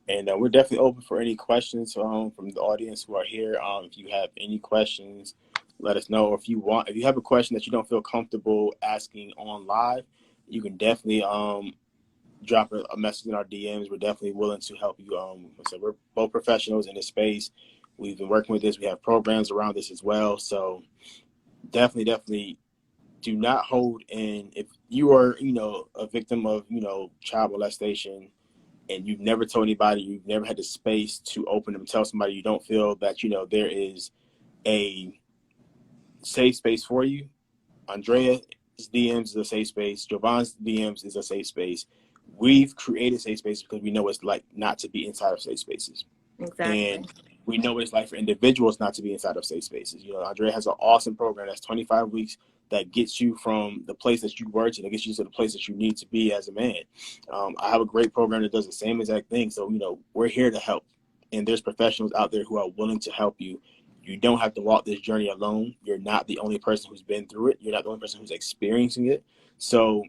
And we're definitely open for any questions from the audience who are here. If you have any questions, let us know. If you have a question that you don't feel comfortable asking on live, you can definitely drop a message in our DMs. We're definitely willing to help you. So we're both professionals in this space. We've been working with this. We have programs around this as well. So definitely do not hold in. If you are, a victim of, child molestation, and you've never told anybody, you've never had the space to open and tell somebody, you don't feel that, there is a safe space for you. Andrea's DMs is a safe space. Joevan's DMs is a safe space. We've created safe spaces because we know it's like not to be inside of safe spaces. exactly. And we know what it's like for individuals not to be inside of safe spaces. Andrea has an awesome program that's 25 weeks that gets you from the place that you were to, that gets you to the place that you need to be as a man. I have a great program that does the same exact thing. So, we're here to help. And there's professionals out there who are willing to help you. You don't have to walk this journey alone. You're not the only person who's been through it. You're not the only person who's experiencing it. So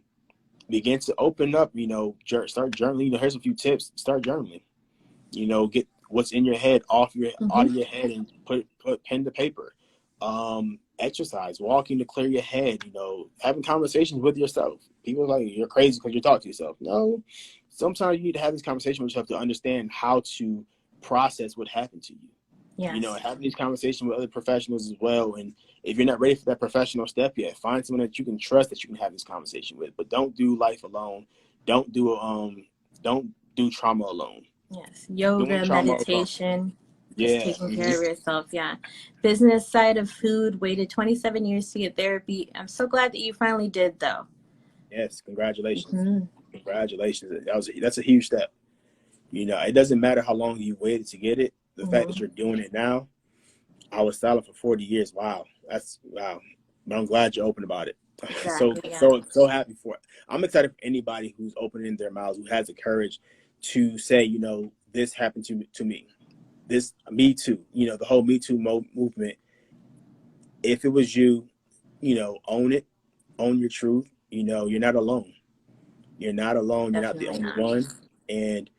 begin to open up, start journaling. Here's a few tips. Start journaling. Get what's in your head out of your head and put pen to paper. Exercise, walking to clear your head, having conversations with yourself. People are like, you're crazy because you talk to yourself. No, sometimes you need to have this conversation with yourself to understand how to process what happened to you. Yes. You know, having these conversations with other professionals as well. And if you're not ready for that professional step yet, find someone that you can trust that you can have this conversation with. But don't do life alone. Don't do trauma alone. Yes. Yoga, meditation, just Yeah. taking care of yourself. Yeah. Business side of food, waited 27 years to get therapy. I'm so glad that you finally did, though. Yes. Congratulations. Mm-hmm. Congratulations. That's a huge step. You know, it doesn't matter how long you waited to get it. The fact that you're doing it now. I was silent for 40 years. Wow. That's wow. But I'm glad you're open about it. Exactly, So happy for it. I'm excited for anybody who's opening their mouths, who has the courage to say, you know, this happened to me. This Me Too, you know, the whole Me Too movement. If it was you, you know, own it, own your truth. You know, you're not alone. You're not alone. You're not the only one. And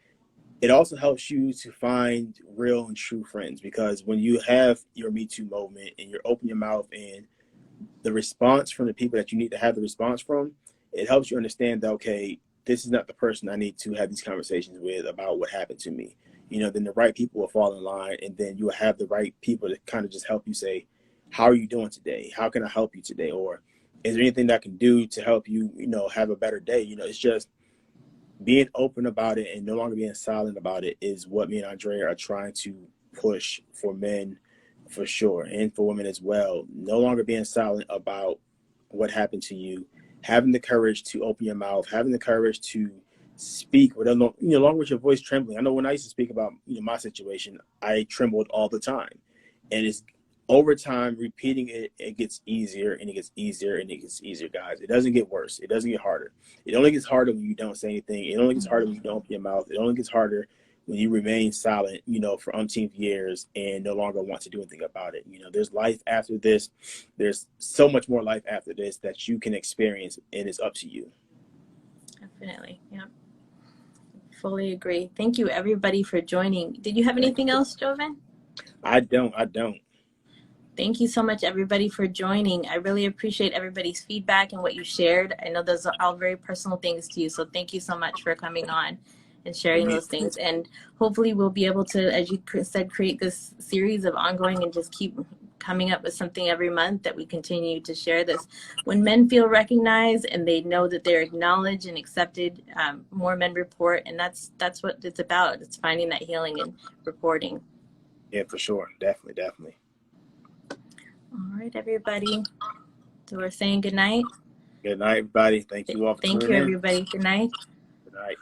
it also helps you to find real and true friends, because when you have your Me Too moment and you're open your mouth and the response from the people that you need to have the response from, it helps you understand that, okay, this is not the person I need to have these conversations with about what happened to me. You know, then the right people will fall in line, and then you will have the right people to kind of just help you say, how are you doing today? How can I help you today? Or is there anything that I can do to help you, you know, have a better day? You know, it's just being open about it and no longer being silent about it is what me and Andrea are trying to push for men, for sure, and for women as well. No longer being silent about what happened to you, having the courage to open your mouth, having the courage to speak with, you know, along with your voice trembling. I know when I used to speak about, you know, my situation, I trembled all the time, and it's over time repeating it. It gets easier and it gets easier and it gets easier, guys. It doesn't get worse. It doesn't get harder. It only gets harder when you don't say anything. It only gets harder when you don't open your mouth. It only gets harder when you remain silent, you know, for umpteenth years and no longer want to do anything about it. You know, there's life after this. There's so much more life after this that you can experience, and it's up to you. Definitely. Yeah. Fully agree. Thank you, everybody, for joining. Did you have anything else, Joevan? I don't. Thank you so much, everybody, for joining. I really appreciate everybody's feedback and what you shared. I know those are all very personal things to you, so thank you so much for coming on and sharing those things. And hopefully we'll be able to, as you said, create this series of ongoing and just keep coming up with something every month that we continue to share this. When men feel recognized and they know that they're acknowledged and accepted, more men report, and that's what it's about. It's finding that healing and reporting. Yeah, for sure. Definitely. All right, everybody. So we're saying good night. Good night, everybody. Thank you all for tuning in. Thank you, everybody. Good night. Good night.